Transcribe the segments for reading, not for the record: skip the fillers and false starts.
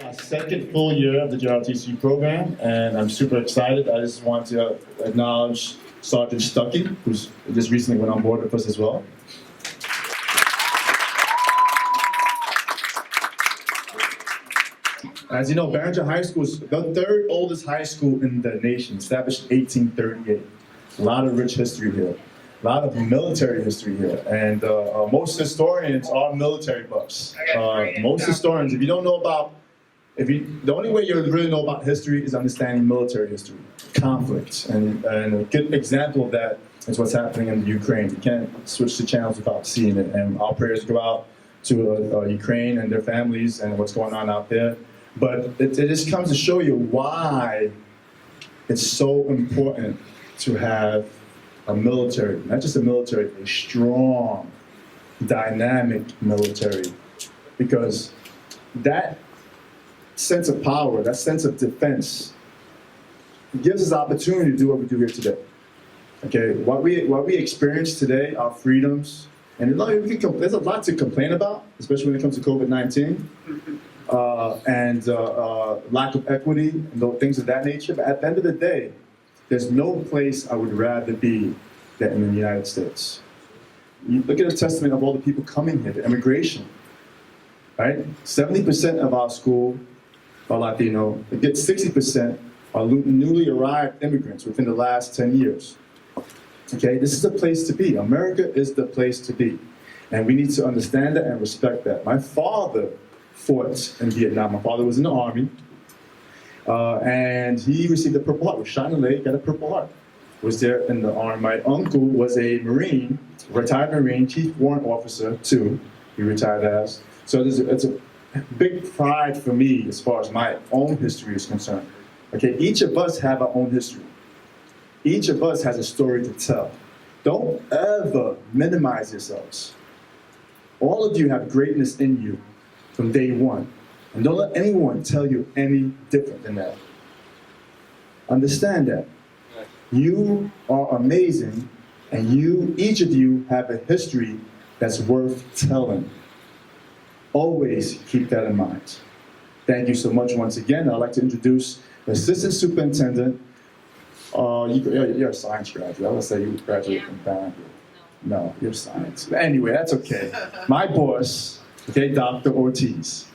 Our second full year of the JROTC program, and I'm super excited. I just want to acknowledge Sergeant Stuckey, who's just recently went on board with us as well. As you know, Barringer High School is the third oldest high school in the nation, established in 1838. A lot of rich history here, a lot of military history here, and most historians are military buffs. Most historians, if you don't know about, the only way you really know about history is understanding military history, conflict, and a good example of that is what's happening in the Ukraine. You can't switch the channels without seeing it, and our prayers go out to Ukraine and their families and what's going on out there. But it just comes to show you why it's so important to have a military, not just a military, a strong, dynamic military, because that sense of power, that sense of defense, gives us the opportunity to do what we do here today. Okay, what we experience today, our freedoms, and there's a lot to complain about, especially when it comes to COVID-19, and lack of equity, and things of that nature. But at the end of the day, there's no place I would rather be than in the United States. You look at the testament of all the people coming here, the immigration, right? 70% of our school are Latino. It gets 60% are newly arrived immigrants within the last 10 years. Okay, this is the place to be. America is the place to be. And we need to understand that and respect that. My father fought in Vietnam. My father was in the Army. And he received a Purple Heart. Was shot in the leg, got a Purple Heart. Was there in the Army. My uncle was a Marine, retired Marine, Chief Warrant Officer too. He retired as. So it's a big pride for me as far as my own history is concerned. Okay, each of us have our own history. Each of us has a story to tell. Don't ever minimize yourselves. All of you have greatness in you from day one. And don't let anyone tell you any different than that. Understand that. You are amazing, and each of you have a history that's worth telling. Always keep that in mind. Thank you so much once again. I'd like to introduce the Assistant Superintendent. You're a science graduate. I would say you graduated from Barringer. No, you're science. But anyway, that's okay. My boss, okay, Dr. Ortiz.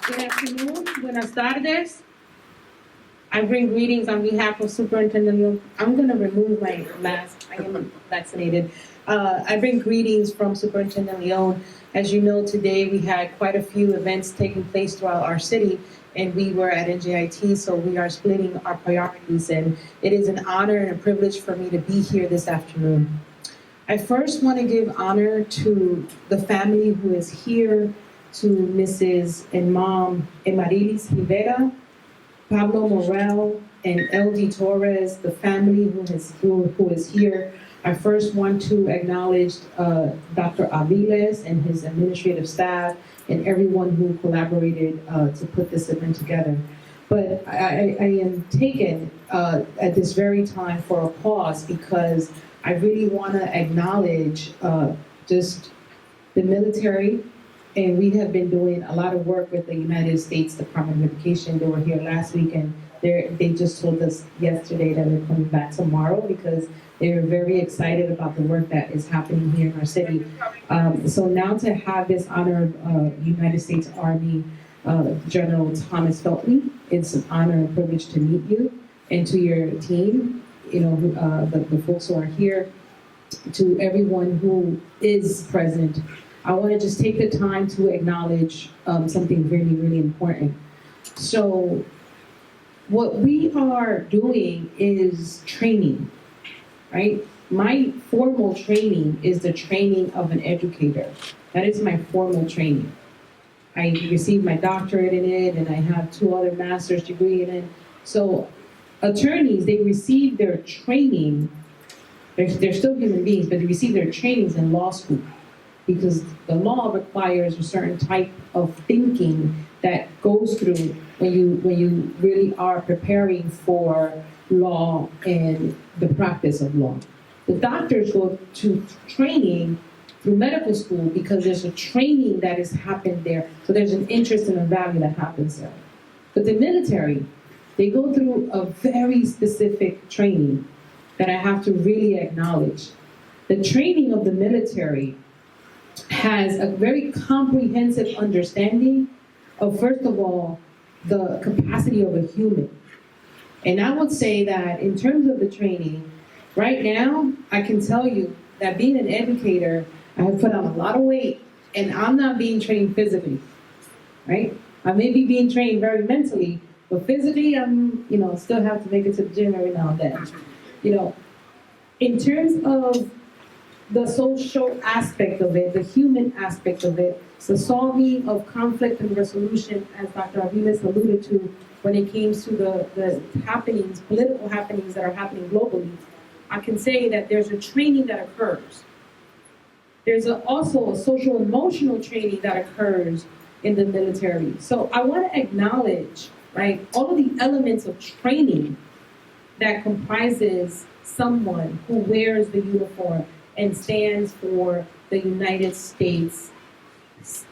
Good afternoon. Buenas tardes. I bring greetings on behalf of Superintendent Leon. I'm going to remove my mask. I am vaccinated. I bring greetings from Superintendent Leon. As you know, today we had quite a few events taking place throughout our city, and we were at NJIT, so we are splitting our priorities, and it is an honor and a privilege for me to be here this afternoon. I first want to give honor to the family who is here, to Mrs. and Mom Emarilis Rivera, Pablo Morel, and LD Torres, the family who is here. I first want to acknowledge Dr. Aviles and his administrative staff and everyone who collaborated to put this event together. But I am taken at this very time for a pause, because I really want to acknowledge just the military. And we have been doing a lot of work with the United States Department of Education. They were here last week, and they just told us yesterday that they're coming back tomorrow, because they are very excited about the work that is happening here in our city. So now to have this honor of United States Army General Thomas Feltey, it's an honor and privilege to meet you, and to your team, you know, the folks who are here, to everyone who is present. I want to just take the time to acknowledge something really, really important. So what we are doing is training, right? My formal training is the training of an educator. That is my formal training. I received my doctorate in it, and I have 2 other master's degrees in it. So attorneys, they receive their training, they're still human beings, but they receive their trainings in law school, because the law requires a certain type of thinking that goes through when you really are preparing for law and the practice of law. The doctors go to training through medical school because there's a training that has happened there. So there's an interest and a value that happens there. But the military, they go through a very specific training that I have to really acknowledge. The training of the military has a very comprehensive understanding of, first of all, the capacity of a human. And I would say that in terms of the training, right now, I can tell you that being an educator, I have put on a lot of weight, and I'm not being trained physically, right? I may be being trained very mentally, but physically, I'm, still have to make it to the gym every now and then. In terms of the social aspect of it, the human aspect of it, the solving of conflict and resolution, as Dr. Aviles alluded to, when it comes to the happenings, political happenings that are happening globally, I can say that there's a training that occurs. There's also a social emotional training that occurs in the military. So I want to acknowledge, right, all of the elements of training that comprises someone who wears the uniform and stands for the United States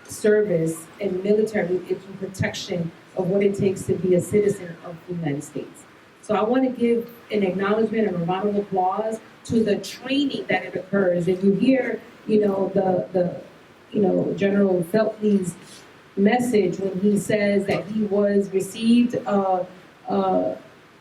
service and military in protection of what it takes to be a citizen of the United States. So I want to give an acknowledgement and a round of applause to the training that it occurs. And you hear, General Feltey's message when he says that he received a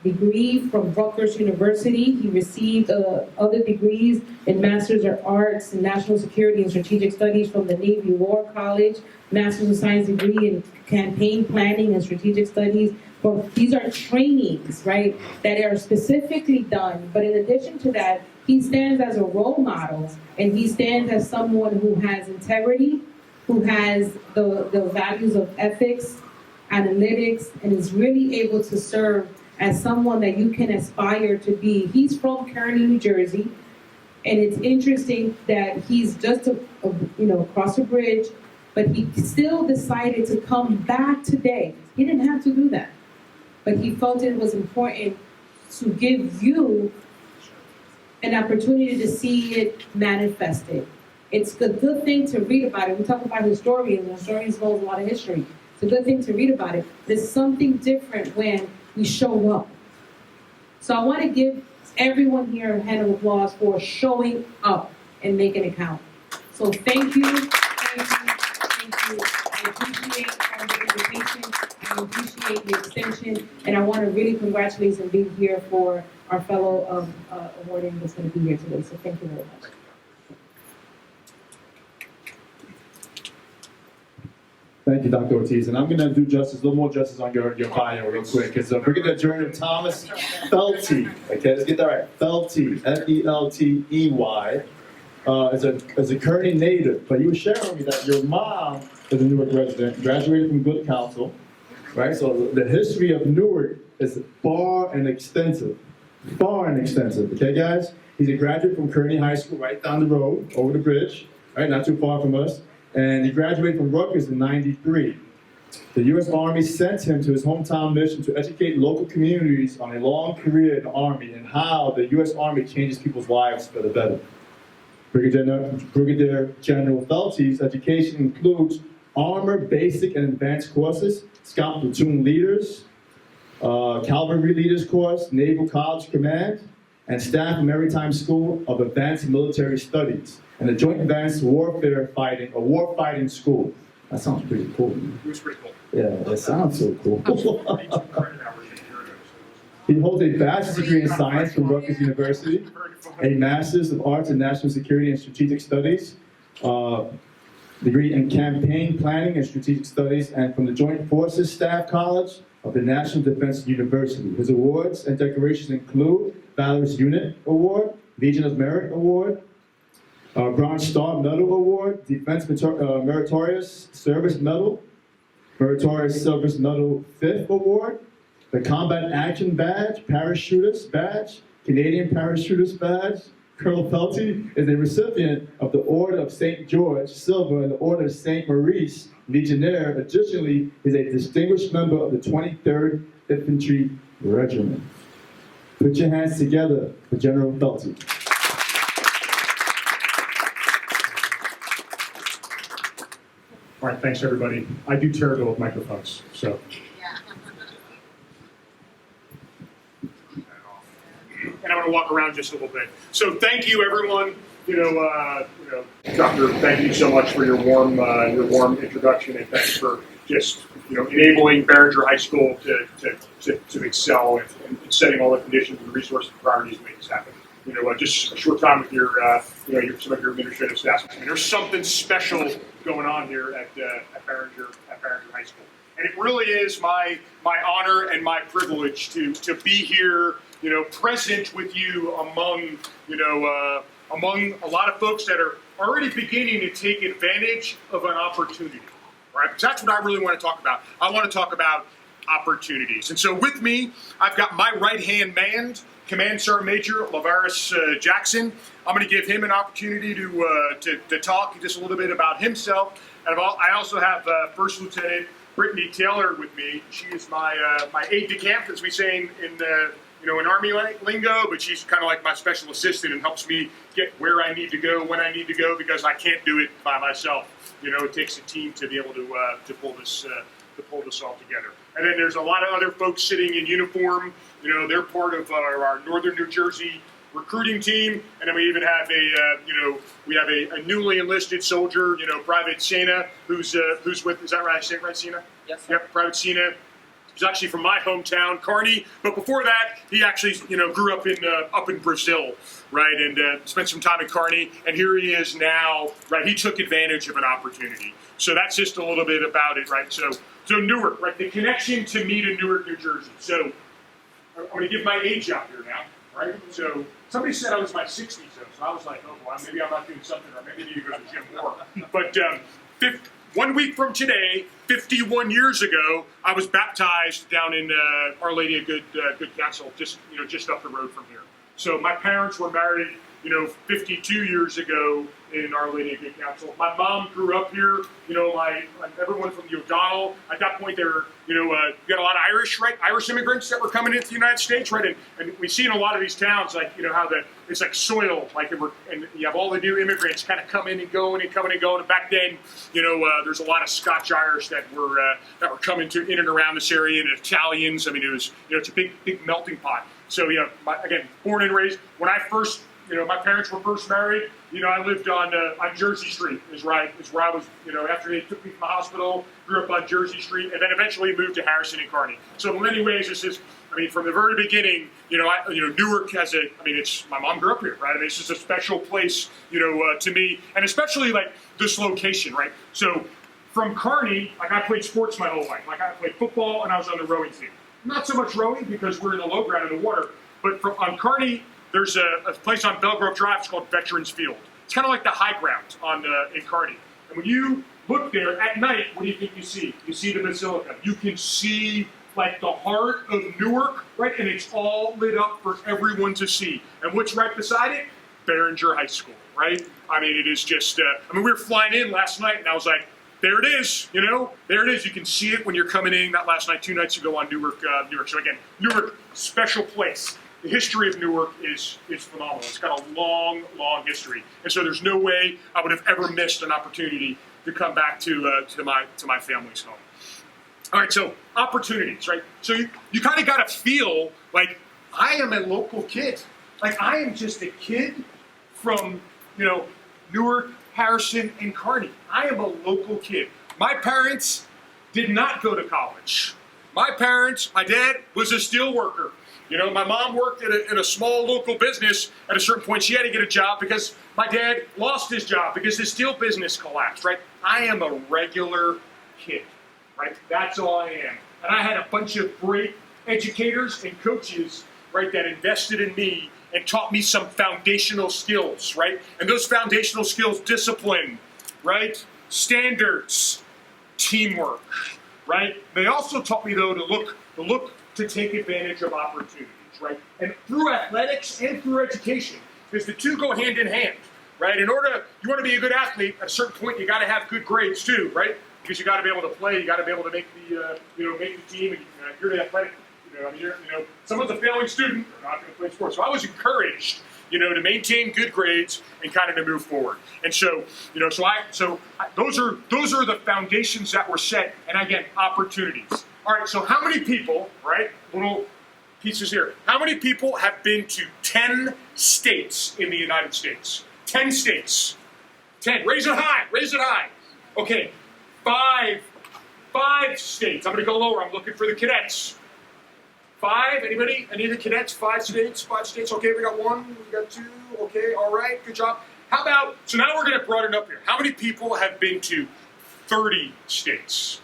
degree from Rutgers University. He received other degrees in Masters of Arts in National Security and Strategic Studies from the Navy War College, Masters of Science degree in Campaign Planning and Strategic Studies. Well, these are trainings, right, that are specifically done. But in addition to that, he stands as a role model, and he stands as someone who has integrity, who has the values of ethics, analytics, and is really able to serve as someone that you can aspire to be. He's from Kearny, New Jersey, and it's interesting that he's just across a bridge, but he still decided to come back today. He didn't have to do that, but he felt it was important to give you an opportunity to see it manifested. It's a good thing to read about it. We talk about historians, and historians know a lot of history. It's a good thing to read about it. There's something different when we show up. So I want to give everyone here a hand of applause for showing up and making it count. So thank you, thank you, thank you. I appreciate the invitation, I appreciate the extension, and I want to really congratulate and be here for our fellow awarding that's going to be here today. So thank you very much. Thank you, Dr. Ortiz. And I'm going to do a little more justice on your bio real quick. It's Brigadier General Thomas Feltey. Okay, let's get that right. Feltey, F-E-L-T-E-Y, is a Kearny native. But you were sharing with me that your mom is a Newark resident, graduated from Good Counsel, right? So the history of Newark is far and extensive. Far and extensive, okay, guys? He's a graduate from Kearny High School, right down the road, over the bridge, right, not too far from us. And he graduated from Rutgers in '93. The U.S. Army sent him to his hometown mission to educate local communities on a long career in the Army and how the U.S. Army changes people's lives for the better. Brigadier General Feltey's education includes armor, basic, and advanced courses, Scout platoon leaders, cavalry leaders course, Naval College Command, and Staff Maritime School of Advanced Military Studies, and the Joint Advanced Warfare Fighting, a war fighting school. That sounds pretty cool. It was pretty cool. Yeah, that sounds so cool. He holds a bachelor's degree in science from Rutgers University, a master's of arts in national security and strategic studies, degree in campaign planning and strategic studies, and from the Joint Forces Staff College of the National Defense University. His awards and decorations include Valorous Unit Award, Legion of Merit Award, Bronze Star Medal Award, Defense Meritorious Service Medal, Meritorious Service Medal 5th Award, the Combat Action Badge, Parachutist Badge, Canadian Parachutist Badge. Colonel Feltey is a recipient of the Order of St. George, Silver, and the Order of St. Maurice, Legionnaire. Additionally, is a distinguished member of the 23rd Infantry Regiment. Put your hands together for General Feltey. All right, thanks everybody. I do terrible with microphones, so. And I'm going to walk around just a little bit. So thank you, everyone. Doctor, thank you so much for your warm introduction, and thanks for just enabling Behringer High School to excel and setting all the conditions and resources and priorities to make this happen. Just a short time with some of your administrative staff. I mean, there's something special going on here at Behringer High School, and it really is my honor and my privilege to be here, present with you among a lot of folks that are already beginning to take advantage of an opportunity, right? Because that's what I really want to talk about. I want to talk about opportunities. And so with me, I've got my right-hand man, Command Sergeant Major Lavaris Jackson. I'm going to give him an opportunity to talk just a little bit about himself. And I also have First Lieutenant Brittany Taylor with me. She is my aide-de-camp, as we say in Army lingo, but she's kind of like my special assistant and helps me get where I need to go, when I need to go, because I can't do it by myself. It takes a team to be able to pull this all together. And then there's a lot of other folks sitting in uniform. They're part of our Northern New Jersey recruiting team, and then we even have a newly enlisted soldier, Private Sena, who's with. Is that right? I say it right, Sena? Yes. Yep, Private Sena. He's actually from my hometown, Kearny, but before that, he actually, grew up in Brazil, right, and spent some time in Kearny, and here he is now, right. He took advantage of an opportunity, so that's just a little bit about it, right. So Newark, right, the connection to me to Newark, New Jersey. So I'm going to give my age out here now, right. So somebody said I was my 60s, though, so I was like, oh, well, maybe I'm not doing something, or maybe I need to go to the gym more. But 1 week from today, 51 years ago, I was baptized down in Our Lady of Good Counsel, just up the road from here. So my parents were married, 52 years ago in Our Lady of Good Counsel. My mom grew up here. Everyone from the O'Donnell. At that point, there were, we got a lot of Irish immigrants that were coming into the United States, right? And we see in a lot of these towns, like, how it's like soil, and you have all the new immigrants kind of coming and going and coming and going. And back then, there's a lot of Scotch Irish that were coming in and around this area, and Italians. I mean, it was, it's a big melting pot. So, again, born and raised. When I first, my parents were first married, I lived on Jersey Street is where I was, after they took me from the hospital, grew up on Jersey Street, and then eventually moved to Harrison and Kearny. So in many ways, this is, from the very beginning, Newark has it's, my mom grew up here, right? It's just a special place, to me, and especially like this location, right? So from Kearny, I played sports my whole life. I played football and I was on the rowing team. Not so much rowing because we're in the low ground in the water, but on Kearny, there's a place on Belgrove Drive. It's called Veterans Field. It's kind of like the high ground in Kearny. And when you look there at night, what do you think you see? You see the Basilica. You can see like the heart of Newark, right? And it's all lit up for everyone to see. And what's right beside it? Behringer High School, right? It is just. We were flying in last night, and I was like, there it is, there it is. You can see it when you're coming in. Not last night, 2 nights ago on Newark. So again, Newark, special place. The history of Newark is phenomenal. It's got a long history, and so there's no way I would have ever missed an opportunity to come back to my family's home. All right, so opportunities, right? So you kind of got to feel like I am a local kid. Like I am just a kid from Newark, Harrison, and Kearny. I am a local kid. My parents did not go to college. My dad was a steel worker. My mom worked in a small local business. At a certain point, she had to get a job because my dad lost his job because his steel business collapsed, right? I am a regular kid, right? That's all I am. And I had a bunch of great educators and coaches, right, that invested in me and taught me some foundational skills, right? And those foundational skills, discipline, right? Standards, teamwork, right? They also taught me, though, to look to take advantage of opportunities, right? And through athletics and through education, because the two go hand in hand, right? You want to be a good athlete, at a certain point, you got to have good grades too, right? Because you got to be able to play, you got to be able to make the, make the team, and you're the athletic. Someone's a failing student, they're not going to play sports. So I was encouraged, to maintain good grades and kind of to move forward. And so, those are the foundations that were set. And again, opportunities. All right. So how many people, right? Little pieces here. How many people have been to 10 states in the United States? 10 states. 10. Raise it high. Raise it high. Okay. 5 states. I'm going to go lower. I'm looking for the cadets. 5. Anybody? Any of the cadets? 5 states. 5 states. Okay, we got 1. We got 2. Okay, all right. Good job. How about, so now we're going to broaden up here. How many people have been to 30 states?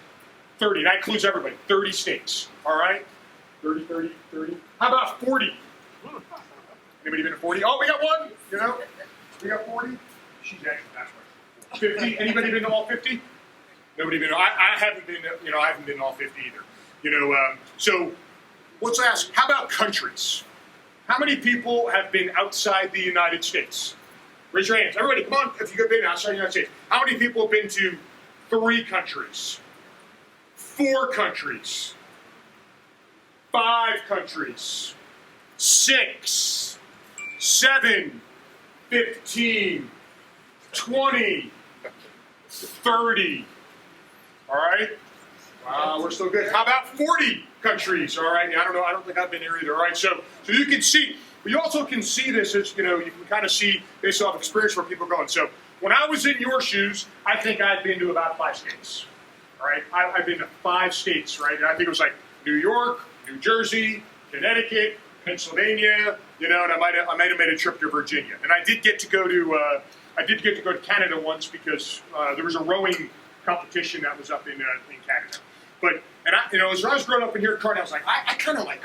30. That includes everybody. 30 states. All right? 30. How about 40? Anybody been to 40? Oh, we got 1. We got 40. She's actually that's right. 50. Anybody been to all 50? Nobody been. I haven't been. I haven't been to all 50 either. So let's ask. How about countries? How many people have been outside the United States? Raise your hands. Everybody, come on. If you've been outside the United States, how many people have been to 3 countries? 4 countries? 5 countries? 6, 7, 15, 20, 30. All right. We're still good. How about 40 countries? All right. I don't know. I don't think I've been here either. All right. So you can see, but you also can see this as, you can kind of see based off experience where people are going. So when I was in your shoes, I think I'd been to about 5 states. All right. I've been to 5 states, right? And I think it was like New York, New Jersey, Connecticut, Pennsylvania, and I might have made a trip to Virginia. And I did get to go to Canada once because there was a rowing competition that was up in Canada. But as I was growing up in here at Kearny, I was like, I kind of like,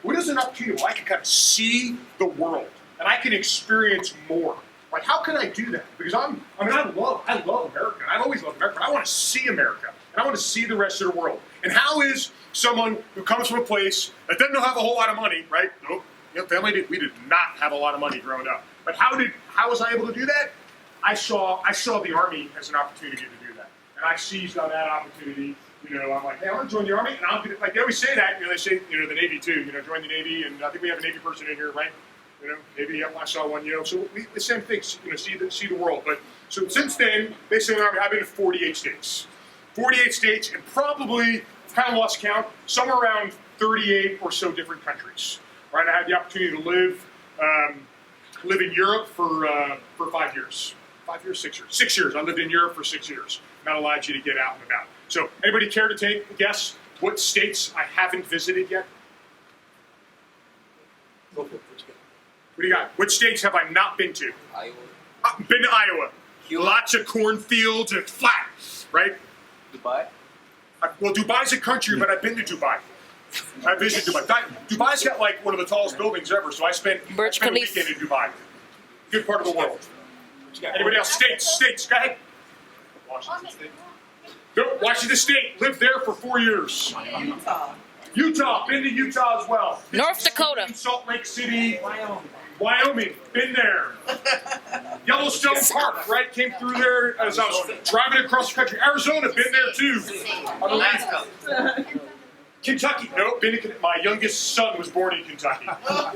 what is an opportunity where I can kind of see the world and I can experience more? Like, how can I do that? Because I love America. I've always loved America. But I want to see America and I want to see the rest of the world. And how is someone who comes from a place that doesn't have a whole lot of money, right? Nope. We did not have a lot of money growing up. But how was I able to do that? I saw the Army as an opportunity to do that, and I seized on that opportunity. I'm like, hey, I want to join the Army, and I'm gonna, like they always say that. They say the Navy too. Join the Navy, and I think we have a Navy person in here, right? Navy. Yep, I saw one. So the same thing. See the world. But so since then, they say in the Army, I've been to 48 states. 48 states, and probably kind of lost count, somewhere around 38 or so different countries. Right? I had the opportunity to live in Europe for 5 years. 5 years, 6 years. 6 years. I lived in Europe for 6 years. That allowed you to get out and about. So, anybody care to take a guess what states I haven't visited yet? What do you got? Which states have I not been to? Iowa. I've been to Iowa. Lots of cornfields and flat, right? Dubai. Well, Dubai's a country, but I've been to Dubai. I visited Dubai. Dubai's got like one of the tallest buildings ever, so I spent a weekend in Dubai. Good part of the world. Anybody else? States. Go ahead. Washington State. No, Washington State. Lived there for 4 years. Utah. Been to Utah as well. North Dakota. Salt Lake City. Wyoming. Been there. Yellowstone Park. Right. Came through there as I was driving across the country. Arizona. Been there too. Alaska. Kentucky. No, been to, my youngest son was born in Kentucky.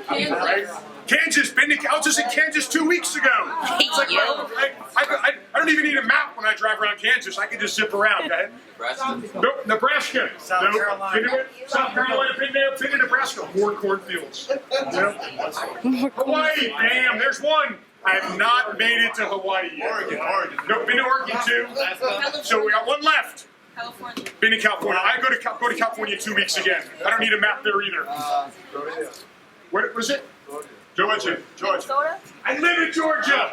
Right? Kansas. I was just in Kansas 2 weeks ago. It's like, I don't even need a map when I drive around Kansas. I can just zip around. Go ahead. Nebraska. Nope. Nebraska. South Carolina. South Carolina. Been there. Been to Nebraska. More cornfields. Hawaii. Bam. There's one. I have not made it to Hawaii yet. Oregon. Nope. Been to Oregon too. So we got one left. California. Been to California. I go to California in 2 weeks again. I don't need a map there either. What was it? Georgia. I live in Georgia.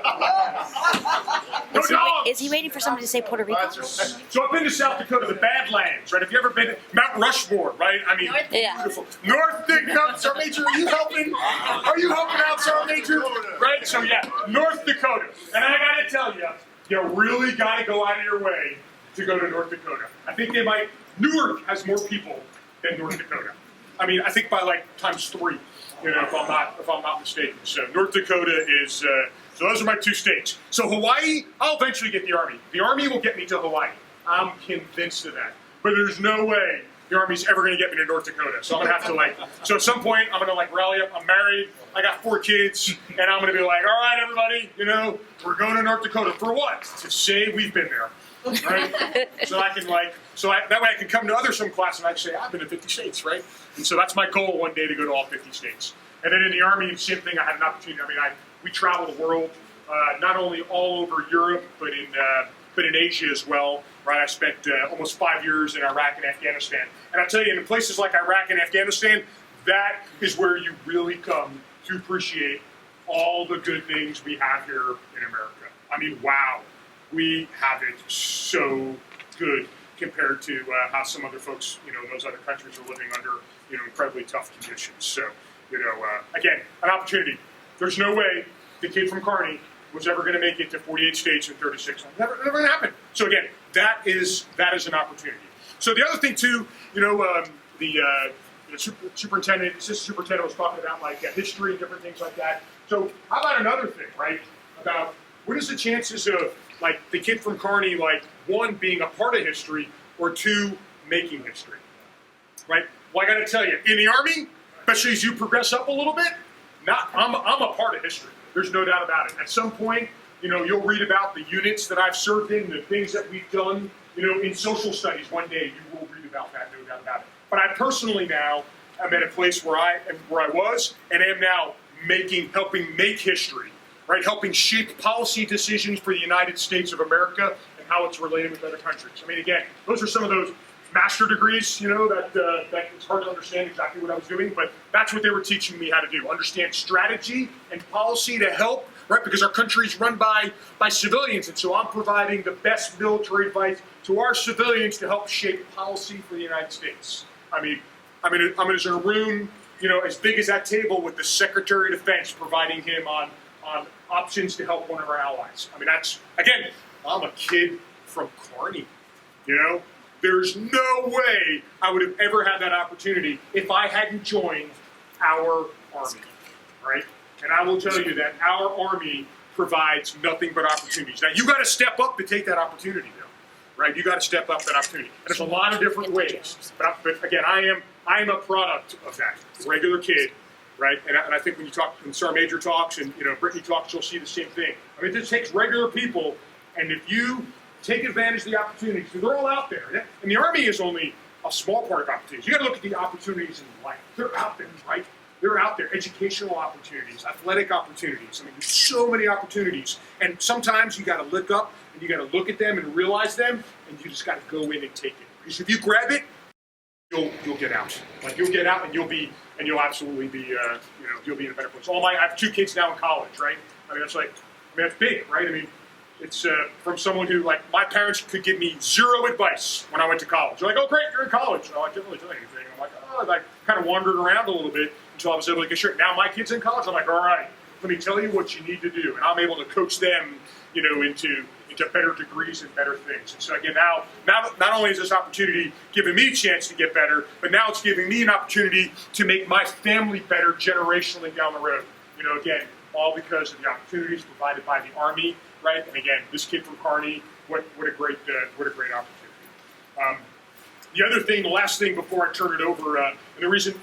No dogs. Is he waiting for somebody to say Puerto Rico? So I've been to South Dakota, the Badlands, right? Have you ever been to Mount Rushmore, right? I mean, Yeah. beautiful. North Dakota, Sergeant Major, are you helping? Are you helping out, Sergeant Major? Right? So yeah, North Dakota. And I gotta tell you, you really gotta go out of your way to go to North Dakota. I think Newark has more people than North Dakota. I mean, I think by like ×3, if I'm not mistaken. So North Dakota is, so those are my 2 states. So Hawaii, I'll eventually get the Army. The Army will get me to Hawaii. I'm convinced of that. But there's no way the Army's ever going to get me to North Dakota. So I'm going to have to so at some point I'm going to rally up. I'm married. I got 4 kids, and I'm going to be like, all right, everybody, we're going to North Dakota for what? To say we've been there, right? So I can that way I can come to other swim classes and I can say I've been to 50 states, right? And so that's my goal one day to go to all 50 states. And then in the Army, same thing. I had an opportunity. We travel the world, not only all over Europe, but in Asia as well. Right, I spent almost 5 years in Iraq and Afghanistan. And I tell you, in places like Iraq and Afghanistan, that is where you really come to appreciate all the good things we have here in America. Wow, we have it so good compared to how some other folks, in those other countries are living under, incredibly tough conditions. So, again, an opportunity. There's no way the kid from Kearny was ever going to make it to 48 states in 36. Never going to happen. So again, that is an opportunity. So the other thing too, the superintendent, assistant superintendent was talking about history and different things like that. So how about another thing, right? About what is the chances of the kid from Kearny, one, being a part of history, or 2, making history, right? Well, I got to tell you, in the Army, especially as you progress up a little bit, I'm a part of history. There's no doubt about it. At some point, you'll read about the units that I've served in, the things that we've done, in social studies. One day you will read about that, no doubt about it. But I personally now am at a place where I was and am now helping make history, right? Helping shape policy decisions for the United States of America and how it's related with other countries. Again, those are some of those master degrees, that it's hard to understand exactly what I was doing, but that's what they were teaching me how to do. Understand strategy and policy to help, right? Because our country is run by civilians, and so I'm providing the best military advice to our civilians to help shape policy for the United States. I'm in a room, as big as that table with the Secretary of Defense, providing him on options to help one of our allies. That's, again, I'm a kid from Kearny, There's no way I would have ever had that opportunity if I hadn't joined our Army, right? And I will tell you that our Army provides nothing but opportunities. Now, you got to step up to take that opportunity, though, right? You got to step up that opportunity. And there's a lot of different ways. But again, I am a product of that. Regular kid, right? And I think when you talk, when Sergeant Major talks and Brittany talks, you'll see the same thing. It just takes regular people, and if you take advantage of the opportunities, because they're all out there. And the Army is only a small part of opportunities. You got to look at the opportunities in life. They're out there, right? They're out there. Educational opportunities, athletic opportunities. There's so many opportunities. And sometimes you got to look up and you got to look at them and realize them, and you just got to go in and take it. Because if you grab it, you'll get out. You'll get out, and you'll absolutely be, you'll be in a better place. I have 2 kids now in college, right? That's big, right? It's from someone who, my parents could give me 0 advice when I went to college. They're like, oh, great, you're in college. I didn't really tell you anything. I'm like, oh, I kind of wandered around a little bit until I was able to get sure. Now my kid's in college. I'm like, all right, let me tell you what you need to do. And I'm able to coach them, into better degrees and better things. And so again, now not only is this opportunity giving me a chance to get better, but now it's giving me an opportunity to make my family better generationally down the road. Again, all because of the opportunities provided by the Army. Right, and again, this kid from Kearny, what a great opportunity. The other thing, the last thing before I turn it over, and the reason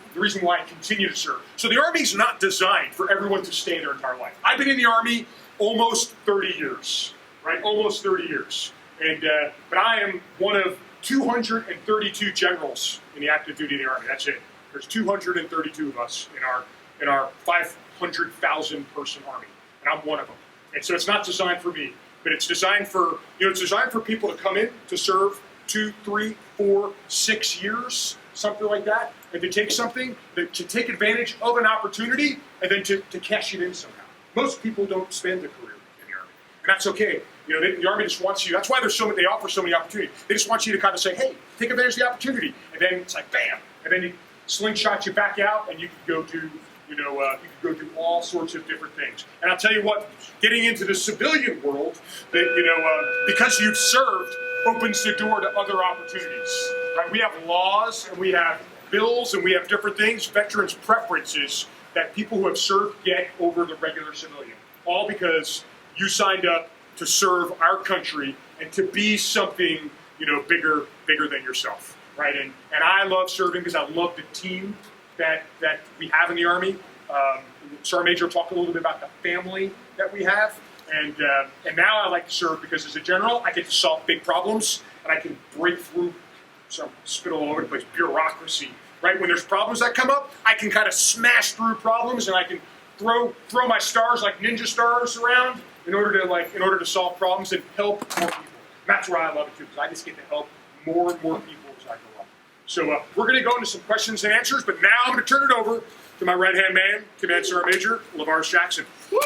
why I continue to serve. So the Army's not designed for everyone to stay their entire life. I've been in the Army almost 30 years, right? Almost 30 years, and but I am one of 232 generals in the active duty of the Army. That's it. There's 232 of us in our 500,000 person Army, and I'm one of them. And so it's not designed for me, but it's designed for people to come in to serve 2, 3, 4, 6 years, something like that, and to take something, to take advantage of an opportunity, and then to cash it in somehow. Most people don't spend a career in the Army, and that's okay. The Army just wants you. That's why they offer so many opportunities. They just want you to kind of say, hey, take advantage of the opportunity, and then it's like bam, and then he slingshot you back out, and you can go do. You can go do all sorts of different things. And I'll tell you what, getting into the civilian world, because you've served, opens the door to other opportunities. Right? We have laws, and we have bills, and we have different things, veterans' preferences that people who have served get over the regular civilian. All because you signed up to serve our country and to be something, bigger than yourself. right? And I love serving because I love the team that we have in the Army. Sergeant Major talked a little bit about the family that we have, and now I like to serve because as a general, I get to solve big problems, and I can break through some spit all over the place bureaucracy. Right, when there's problems that come up, I can kind of smash through problems, and I can throw my stars like ninja stars around in order to solve problems and help more people. And that's why I love it too, because I just get to help more and more people as I go up. So we're going to go into some questions and answers, but now I'm going to turn it over to my right-hand man, Command Sergeant Major LaVarge Jackson. Woo!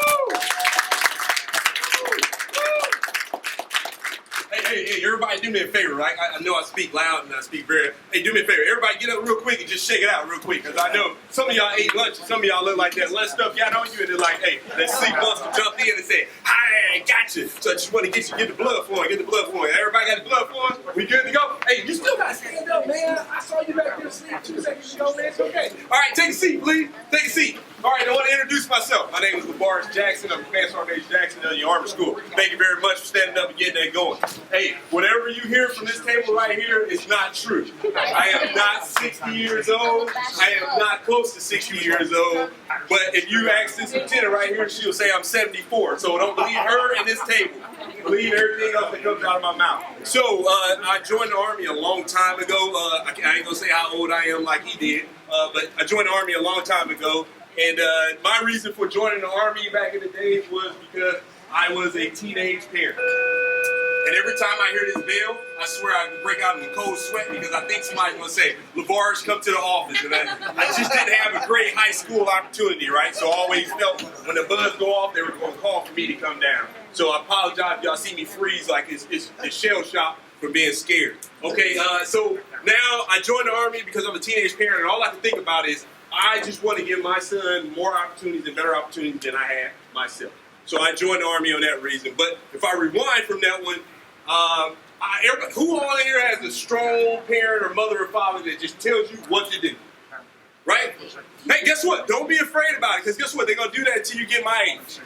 Hey, everybody do me a favor, right? I know I speak loud and I speak very... Hey, do me a favor. Everybody get up real quick and just shake it out real quick, because I know some of y'all ate lunch and some of y'all look like that lunch stuff got on you, and they're like, hey, that sleep monster jumped in and said, hi, gotcha. So I just want to get the blood flowing, Everybody got the blood flowing? We good to go? Hey, you still got to stand up, man. I saw you back there asleep 2 seconds ago, man. It's okay. All right, take a seat, please. Take a seat. All right, I want to introduce myself. My name is LaVarge Jackson. I'm Command Sergeant Major Jackson of the Army School. Thank you very much for standing up and getting that going. Hey, whatever you hear from this table right here is not true. I am not 60 years old. I am not close to 60 years old. But if you ask this lieutenant right here, she'll say I'm 74. So don't believe her and this table. Believe everything else that comes out of my mouth. So I joined the Army a long time ago. I ain't going to say how old I am like he did. But I joined the Army a long time ago. And my reason for joining the Army back in the days was because I was a teenage parent. And every time I hear this bell, I swear I can break out in a cold sweat, because I think somebody's going to say, LaVarge, come to the office. And I just didn't have a great high school opportunity, right? So I always felt when the buzz go off, they were going to call for me to come down. So I apologize if y'all see me freeze like it's shell shock from being scared. Okay, so now I joined the Army because I'm a teenage parent, and all I can think about is I just want to give my son more opportunities and better opportunities than I had myself. So I joined the Army on that reason. But if I rewind from that one, who all in here has a strong parent or mother or father that just tells you what to do? Right? Hey, guess what? Don't be afraid about it, because guess what? They're going to do that until you get my age.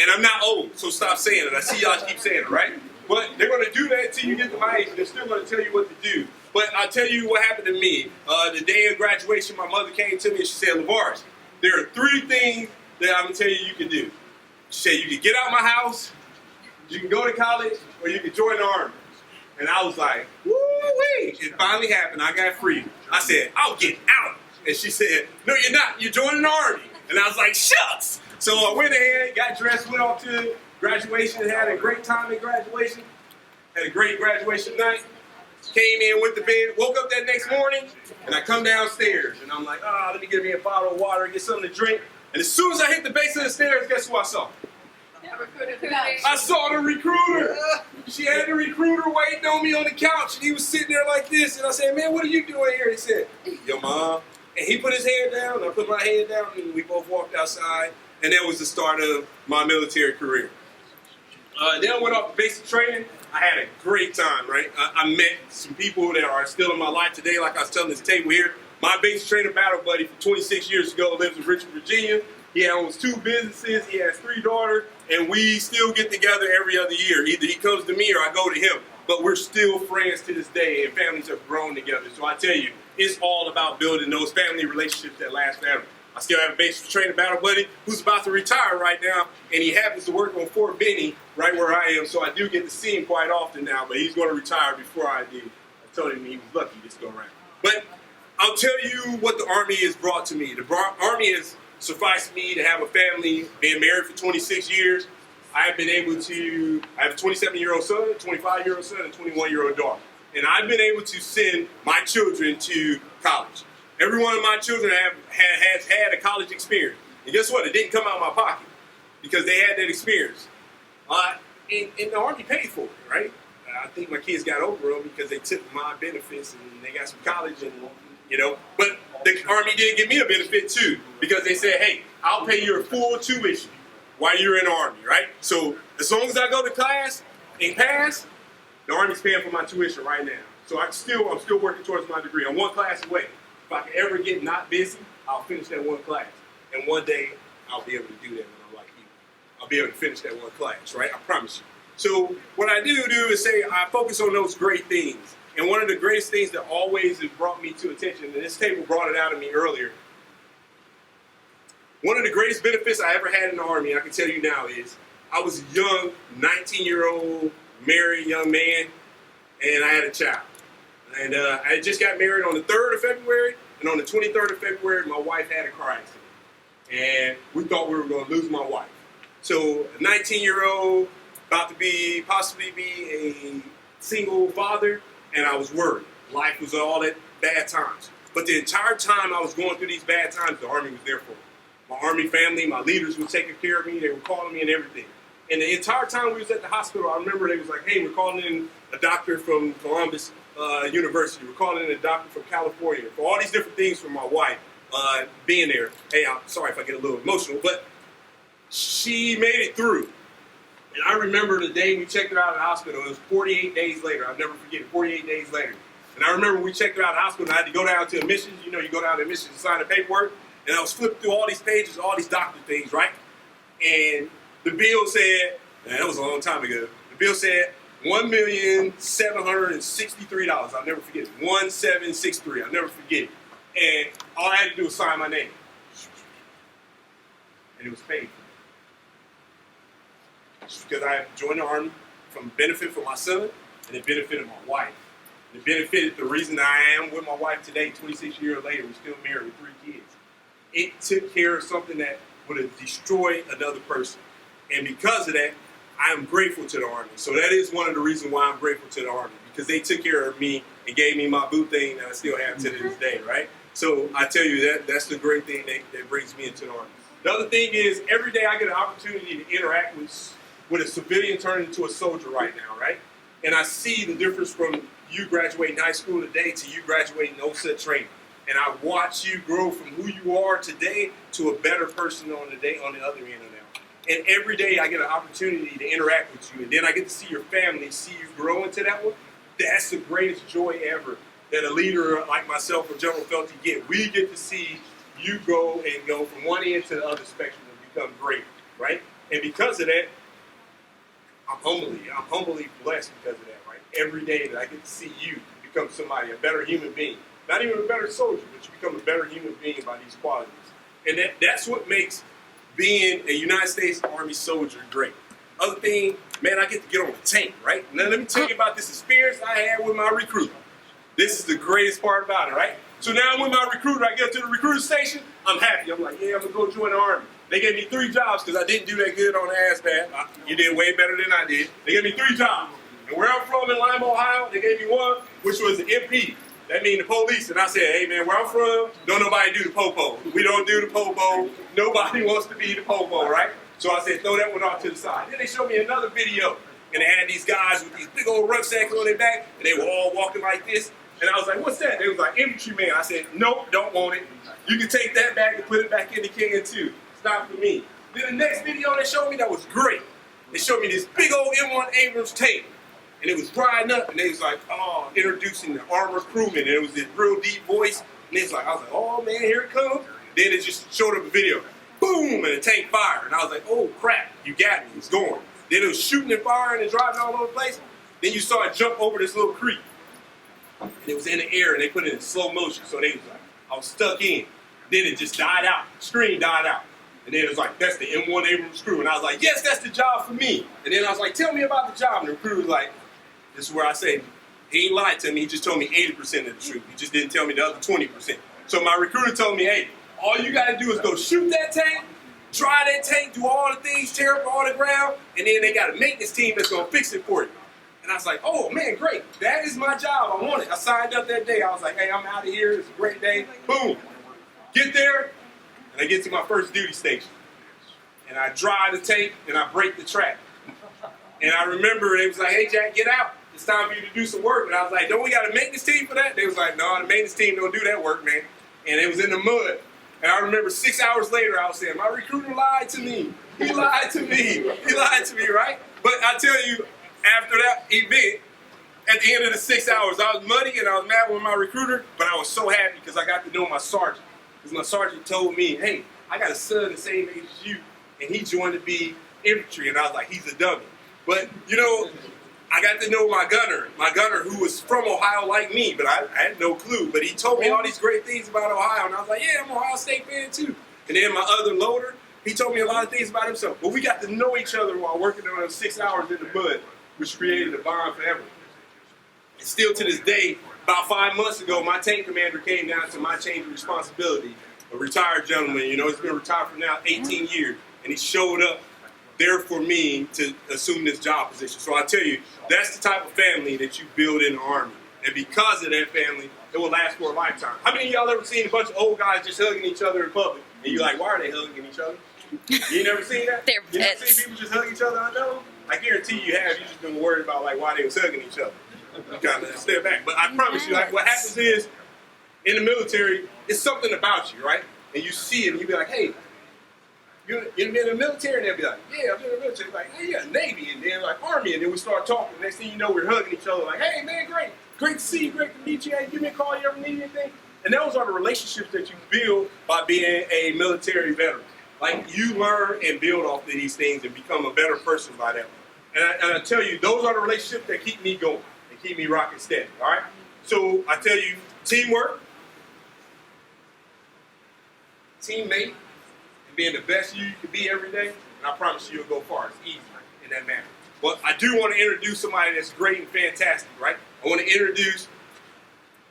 And I'm not old, so stop saying it. I see y'all keep saying it, right? But they're going to do that until you get to my age, and they're still going to tell you what to do. But I'll tell you what happened to me. The day of graduation, my mother came to me and she said, LaVarge, there are 3 things that I'm going to tell you can do. She said, you can get out of my house, you can go to college, or you can join the Army. And I was like, woo-wee. It finally happened. I got free. I said, I'll get out. And she said, no, you're not. You're joining the Army. And I was like, shucks. So I went ahead, got dressed, went off to graduation, had a great time at graduation, had a great graduation night. Came in, went to bed, woke up that next morning, and I come downstairs. And I'm like, let me get me a bottle of water, get something to drink. And as soon as I hit the base of the stairs, guess who I saw? I saw the recruiter. She had the recruiter waiting on me on the couch, and he was sitting there like this. And I said, man, what are you doing here? He said, your mom. And he put his head down, and I put my head down, and we both walked outside. And that was the start of my military career. Then I went off to basic training. I had a great time, right? I met some people that are still in my life today, like I was telling this table here. My basic trainer battle buddy from 26 years ago lives in Richmond, Virginia. He owns 2 businesses. He has 3 daughters. And we still get together every other year. Either he comes to me or I go to him. But we're still friends to this day, and families have grown together. So I tell you, it's all about building those family relationships that last forever. I still have a basic trainer battle buddy who's about to retire right now, and he happens to work on Fort Benning, right where I am, so I do get to see him quite often now, but he's going to retire before I do. I told him he was lucky this go around. But I'll tell you what the Army has brought to me. The Army has sufficed me to have a family, being married for 26 years. I have a 27-year-old son, a 25-year-old son, and a 21-year-old daughter. And I've been able to send my children to college. Every one of my children has had a college experience. And guess what? It didn't come out of my pocket because they had that experience. And the Army paid for it, right? I think my kids got over them because they took my benefits and they got some college and, But the Army did give me a benefit too, because they said, hey, I'll pay your full tuition while you're in the Army, right? So as long as I go to class and pass, the Army's paying for my tuition right now. So I'm still working towards my degree. I'm 1 class away. If I can ever get not busy, I'll finish that 1 class. And one day, I'll be able to do that when I'm like you. I'll be able to finish that 1 class, right? I promise you. So what I do is say I focus on those great things. And one of the greatest things that always has brought me to attention, and this table brought it out of me earlier, one of the greatest benefits I ever had in the Army, I can tell you now, is I was a young, 19-year-old married young man, and I had a child. And I had just got married on the 3rd of February, and on the 23rd of February, my wife had a car accident. And we thought we were going to lose my wife. So a 19-year-old, about to possibly be a single father, and I was worried. Life was all at bad times. But the entire time I was going through these bad times, the Army was there for me. My Army family, my leaders were taking care of me. They were calling me and everything. And the entire time we was at the hospital, I remember they was like, hey, we're calling in a doctor from Columbus University. We're calling in a doctor from California. For all these different things for my wife being there. Hey, I'm sorry if I get a little emotional, but she made it through. And I remember the day we checked her out of the hospital. It was 48 days later. I'll never forget it, 48 days later. And I remember when we checked her out of the hospital, I had to go down to admissions. You know, you go down to admissions to sign the paperwork. And I was flipping through all these pages, all these doctor things, right? And the bill said, and that was a long time ago, the bill said $1,763,000. I'll never forget it. 1763. I'll never forget it. And all I had to do was sign my name. And it was paid. Just because I joined the Army from benefit for my son, and it benefited my wife. And it benefited the reason I am with my wife today, 26 years later. We're still married with 3 kids. It took care of something that would have destroyed another person. And because of that, I am grateful to the Army. So that is one of the reasons why I'm grateful to the Army, because they took care of me and gave me my boo thing that I still have to this day, right? So I tell you that's the great thing that brings me into the Army. The other thing is, every day I get an opportunity to interact with a civilian turning into a soldier right now, right? And I see the difference from you graduating high school today to you graduating OSET training. And I watch you grow from who you are today to a better person on the other end of that. And every day I get an opportunity to interact with you. And then I get to see your family, see you grow into that one. That's the greatest joy ever that a leader like myself or General Feltey get. We get to see you go from one end to the other spectrum and become great, right? And because of that, I'm humbly blessed because of that, right? Every day that I get to see you become somebody, a better human being. Not even a better soldier, but you become a better human being by these qualities. And that's what makes being a United States Army soldier great. Other thing, man, I get to get on the tank, right? Now let me tell you about this experience I had with my recruiter. This is the greatest part about it, right? So now I'm with my recruiter. I get to the recruiting station. I'm happy. I'm like, yeah, I'm going to go join the Army. They gave me 3 jobs because I didn't do that good on the ASVAB. You did way better than I did. They gave me 3 jobs. And where I'm from in Lima, Ohio, they gave me one, which was the MP. That means the police. And I said, hey, man, where I'm from, don't nobody do the popo. We don't do the popo. Nobody wants to be the popo, right? So I said, throw that one off to the side. Then they showed me another video. And they had these guys with these big old rucksacks on their back. And they were all walking like this. And I was like, what's that? They was like, infantryman. I said, nope, don't want it. You can take that back and put it back in the can too. It's not for me. Then the next video they showed me that was great. They showed me this big old M1 Abrams tank. And it was riding up, and they was like, oh, introducing the armored crewman. And it was this real deep voice. And it's like, I was like, oh, man, here it comes. Then it just showed up a video. Boom, and the tank fired. And I was like, oh, crap, you got me. It's going. Then it was shooting and firing and driving all over the place. Then you saw it jump over this little creek. And it was in the air, and they put it in slow motion. So they was like, I was stuck in. Then it just died out. The screen died out. And then it was like, that's the M1 Abrams crew. And I was like, yes, that's the job for me. And then I was like, tell me about the job. And the recruiter was like, this is where I say, he ain't lied to me. He just told me 80% of the truth. He just didn't tell me the other 20%. So my recruiter told me, hey, all you got to do is go shoot that tank, dry that tank, do all the things, tear up all the ground, and then they got a maintenance team that's going to fix it for you. And I was like, oh, man, great. That is my job. I want it. I signed up that day. I was like, hey, I'm out of here. It's a great day. Boom. Get there, and I get to my first duty station. And I dry the tank, and I break the track. And I remember they was like, hey, Jack, get out. It's time for you to do some work. And I was like, don't we got a maintenance team for that? They was like, no, the maintenance team don't do that work, man. And it was in the mud. And I remember 6 hours later, I was saying, my recruiter lied to me. He lied to me. He lied to me, right? But I tell you, after that event, at the end of the 6 hours, I was muddy and I was mad with my recruiter, but I was so happy because I got to know my sergeant. Because my sergeant told me, hey, I got a son the same age as you, and he joined to be infantry. And I was like, he's a dummy. But, you know, I got to know my gunner who was from Ohio like me, but I had no clue. But he told me all these great things about Ohio, and I was like, yeah, I'm an Ohio State fan too. And then my other loader, he told me a lot of things about himself. But we got to know each other while working on those 6 hours in the mud, which created a bond forever. And still to this day, about 5 months ago, my tank commander came down to my change of responsibility, a retired gentleman, you know, he's been retired for now 18 years, and he showed up there for me to assume this job position. So I tell you, that's the type of family that you build in the Army. And because of that family, it will last for a lifetime. How many of y'all ever seen a bunch of old guys just hugging each other in public? And you're like, why are they hugging each other? You never seen that? They're You never pets. seen people just hug each other? I know. I guarantee you have. You just been worried about like why they was hugging each other. You kind of step back. But I promise you, like what happens is, in the military, it's something about you, right? And you see it, and you be like, hey, you been in the military? And they'll be like, yeah, I've been in the military. Like, hey, yeah, Navy, and then like Army, and then we start talking. Next thing you know, we're hugging each other like, hey, man, great to see you, great to meet you. Hey, give me a call, you ever need anything? And those are the relationships that you build by being a military veteran. Like, you learn and build off of these things and become a better person by that. And I tell you, those are the relationships that keep me going and keep me rocking steady, all right? So I tell you, teamwork, teammate, and being the best you can be every day, and I promise you, you'll go far. It's easy in that manner. But I do want to introduce somebody that's great and fantastic, right? I want to introduce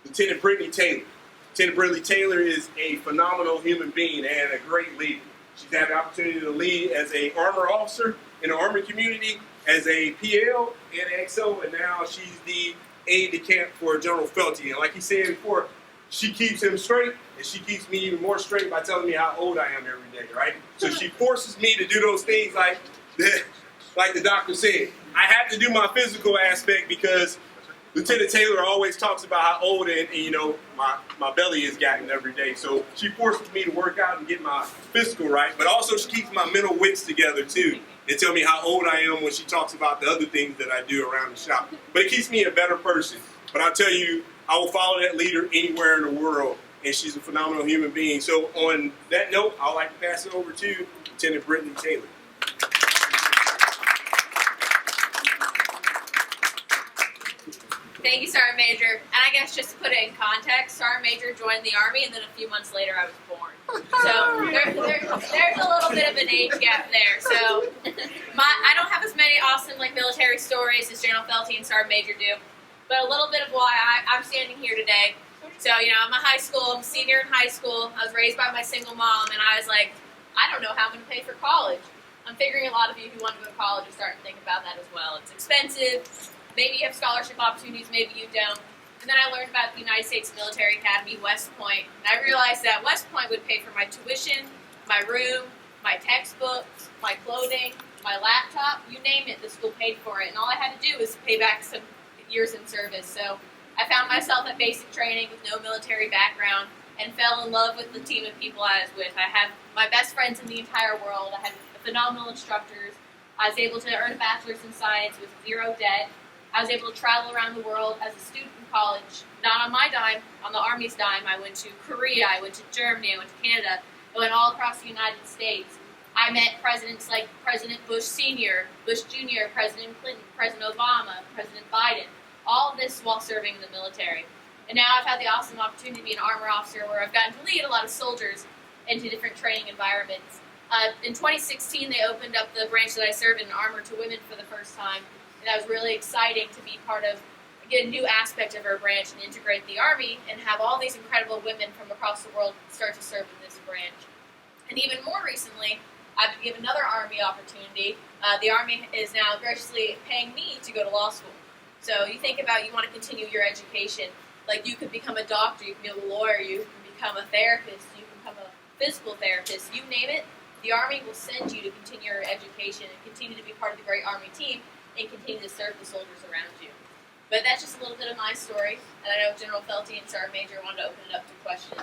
Lieutenant Brittany Taylor. Lieutenant Brittany Taylor is a phenomenal human being and a great leader. She's had the opportunity to lead as an armor officer in the Army community, as a PL and XO, and now she's the aide-de-camp for General Feltey. And like he said before, she keeps him straight, and she keeps me even more straight by telling me how old I am every day, right? So she forces me to do those things like the doctor said. I have to do my physical aspect because Lieutenant Taylor always talks about how old and you know, my belly is gotten every day. So she forces me to work out and get my physical right, but also she keeps my mental wits together too and tell me how old I am when she talks about the other things that I do around the shop. But it keeps me a better person. But I'll tell you, I will follow that leader anywhere in the world, and she's a phenomenal human being. So on that note, I'd like to pass it over to Lieutenant Brittany Taylor. Thank you, Sergeant Major. And I guess just to put it in context, Sergeant Major joined the Army, and then a few months later I was born. So there's a little bit of an age gap there. So I don't have as many awesome military stories as General Feltey and Sergeant Major do, but a little bit of why I'm standing here today. So, I'm I'm a senior in high school. I was raised by my single mom, and I was like, I don't know how I'm going to pay for college. I'm figuring a lot of you who want to go to college are starting to think about that as well. It's expensive. Maybe you have scholarship opportunities, maybe you don't. And then I learned about the United States Military Academy, West Point, and I realized that West Point would pay for my tuition, my room, my textbooks, my clothing, my laptop, you name it, the school paid for it. And all I had to do was pay back some years in service. So I found myself at basic training with no military background and fell in love with the team of people I was with. I have my best friends in the entire world. I had phenomenal instructors. I was able to earn a bachelor's in science with zero debt. I was able to travel around the world as a student in college, not on my dime, on the Army's dime. I went to Korea, I went to Germany, I went to Canada, I went all across the United States. I met presidents like President Bush Sr., Bush Jr., President Clinton, President Obama, President Biden, all of this while serving in the military. And now I've had the awesome opportunity to be an armor officer where I've gotten to lead a lot of soldiers into different training environments. In 2016, they opened up the branch that I serve in, Armor to Women, for the first time. And that was really exciting to be part of, get a new aspect of our branch and integrate the Army and have all these incredible women from across the world start to serve in this branch. And even more recently, I've been given another Army opportunity. The Army is now graciously paying me to go to law school. So you think about, you want to continue your education. Like, you could become a doctor, you can be a lawyer, you can become a therapist, you can become a physical therapist, you name it. The Army will send you to continue your education and continue to be part of the great Army team and continue to serve the soldiers around you. But that's just a little bit of my story, and I know General Feltey and Sergeant Major wanted to open it up to questions.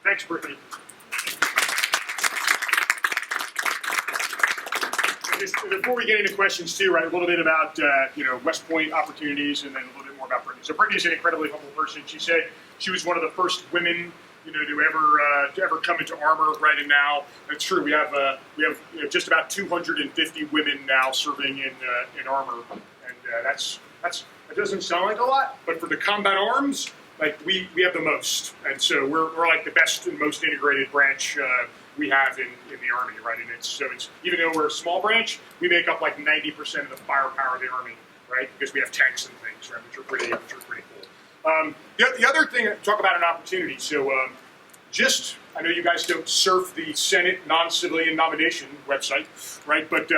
Thanks, Brittany. Before we get into questions too, right, a little bit about West Point opportunities, and then a little bit more about Brittany. So Brittany's an incredibly humble person. She said she was one of the first women to ever come into armor, right? And now it's true. We have just about 250 women now serving in armor, and that doesn't sound like a lot, but for the combat arms, like we have the most, and so we're like the best and most integrated branch we have in the Army, right? And it's even though we're a small branch, we make up like 90% of the firepower of the Army, right? Because we have tanks and things, right? Which are pretty cool. The other thing, talk about an opportunity. So I know you guys don't surf the Senate non-civilian nomination website, right? But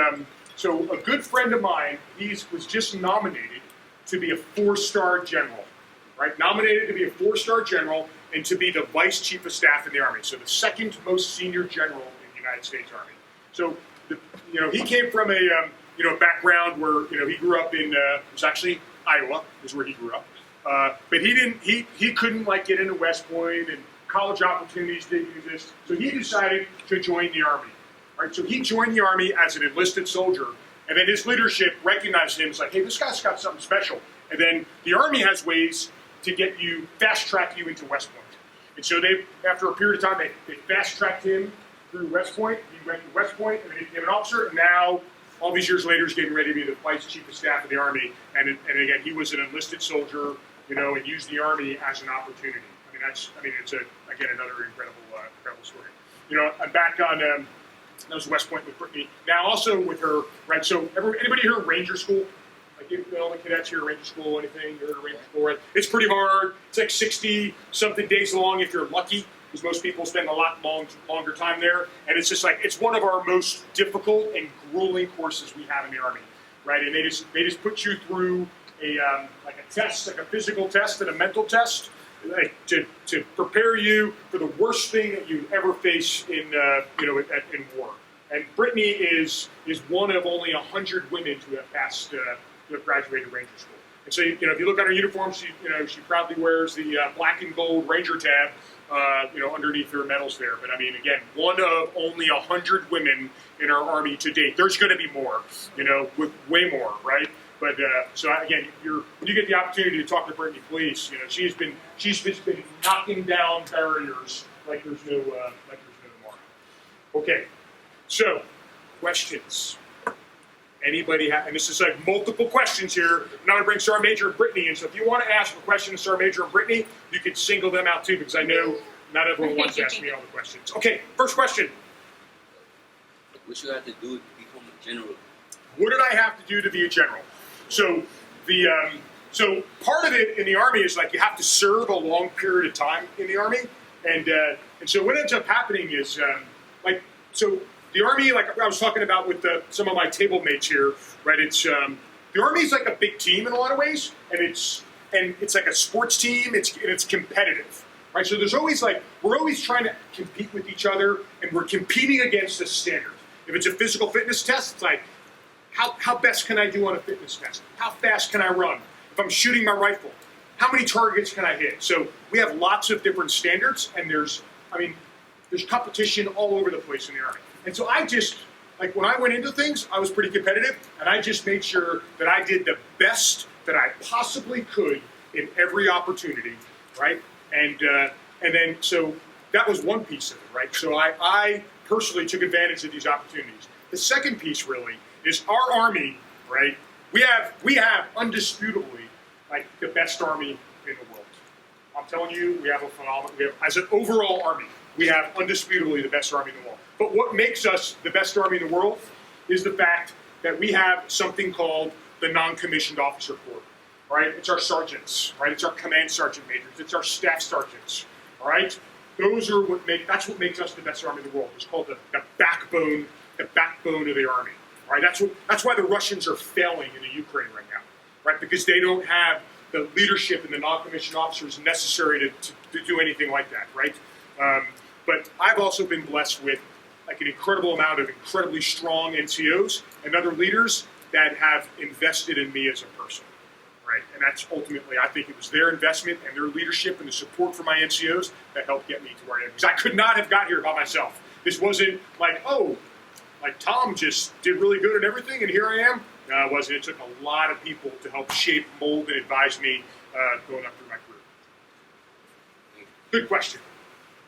so a good friend of mine, was just nominated to be a 4-star general, right? Nominated to be a 4-star general and to be the vice chief of staff in the Army. So the second most senior general in the United States Army. So he came from a background where he grew up in it was actually Iowa is where he grew up, but he couldn't like get into West Point, and college opportunities didn't exist. So he decided to join the Army. Right? So he joined the Army as an enlisted soldier, and then his leadership recognized him as like, hey, this guy's got something special. And then the Army has ways to get you, fast track you into West Point. And so after a period of time, they fast tracked him through West Point. He went to West Point, and then he became an officer, and now, all these years later, he's getting ready to be the vice chief of staff of the Army. And again, he was an enlisted soldier, and used the Army as an opportunity. It's another incredible story. I'm back on, that was West Point with Brittany. Now also with her, right, so anybody here at Ranger School? Like, all the cadets here at Ranger School, anything? You're at Ranger School, right? It's pretty hard. It's like 60-something days long if you're lucky, because most people spend a lot longer time there. And it's just like, it's one of our most difficult and grueling courses we have in the Army, right? And they just put you through a test, like a physical test and a mental test, like to prepare you for the worst thing that you ever face in war. And Brittany is one of only 100 women to have passed, to have graduated Ranger School. And so, if you look at her uniform, she proudly wears the black and gold Ranger tab, underneath her medals there. But again, one of only 100 women in our Army to date. There's going to be more, with way more, right? But so again, when you get the opportunity to talk to Brittany, please, she's been knocking down barriers like there's no tomorrow. Okay, so questions. Anybody have? And this is like multiple questions here. I'm going to bring Sergeant Major and Brittany in. So if you want to ask a question to Sergeant Major and Brittany, you can single them out too, because I know not everyone wants to ask me all the questions. Okay, first question. What should I have to do to become a general? What did I have to do to be a general? So so part of it in the Army is like you have to serve a long period of time in the Army, and so what ends up happening is so the Army, like I was talking about with some of my table mates here, right? It's the Army is like a big team in a lot of ways, and it's like a sports team. It's competitive, right? So there's always we're always trying to compete with each other, and we're competing against a standard. If it's a physical fitness test, it's like, how best can I do on a fitness test? How fast can I run? If I'm shooting my rifle, how many targets can I hit? So we have lots of different standards, and there's competition all over the place in the Army. And so I just, when I went into things, I was pretty competitive, and I just made sure that I did the best that I possibly could in every opportunity, right? And then, so that was one piece of it, right? So I personally took advantage of these opportunities. The second piece really is our Army, right? We have undisputably the best Army in the world. I'm telling you, we have as an overall Army, we have undisputably the best Army in the world. But what makes us the best Army in the world is the fact that we have something called the non-commissioned officer corps, right? It's our sergeants, right? It's our command sergeant majors. It's our staff sergeants, all right? That's what makes us the best Army in the world. It's called the backbone of the Army. Right, that's why the Russians are failing in the Ukraine right now, right? Because they don't have the leadership and the non-commissioned officers necessary to do anything like that, right? But I've also been blessed with an incredible amount of incredibly strong NCOs and other leaders that have invested in me as a person, right? And that's ultimately, I think it was their investment and their leadership and the support for my NCOs that helped get me to where I am. Because I could not have got here by myself. This wasn't Tom just did really good at everything, and here I am. No, it wasn't. It took a lot of people to help shape, mold, and advise me going up through my career. Good question.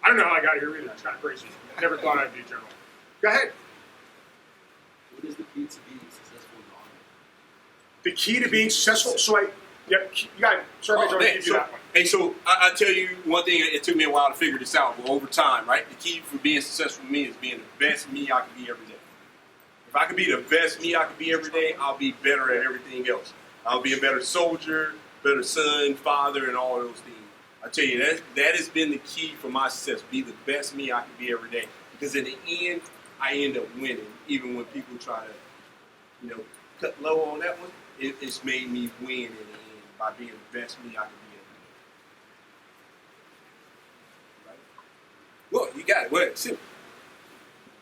I don't know how I got here either. It's kind of crazy. I never thought I'd be a general. Go ahead. What is the key to being successful in the key to being successful. So you got it. Sorry, Major, man, I'll give you that one. Hey, so I tell you one thing. It took me a while to figure this out, but over time, right? The key for being successful for me is being the best me I can be every day. If I can be the best me I can be every day, I'll be better at everything else. I'll be a better soldier, better son, father, and all those things. I tell you, that has been the key for my success. Be the best me I can be every day. Because in the end, I end up winning. Even when people try to, cut low on that one, it's made me win in the end by being the best me I can be every day. Right? Well, you got it. Go ahead. Simple.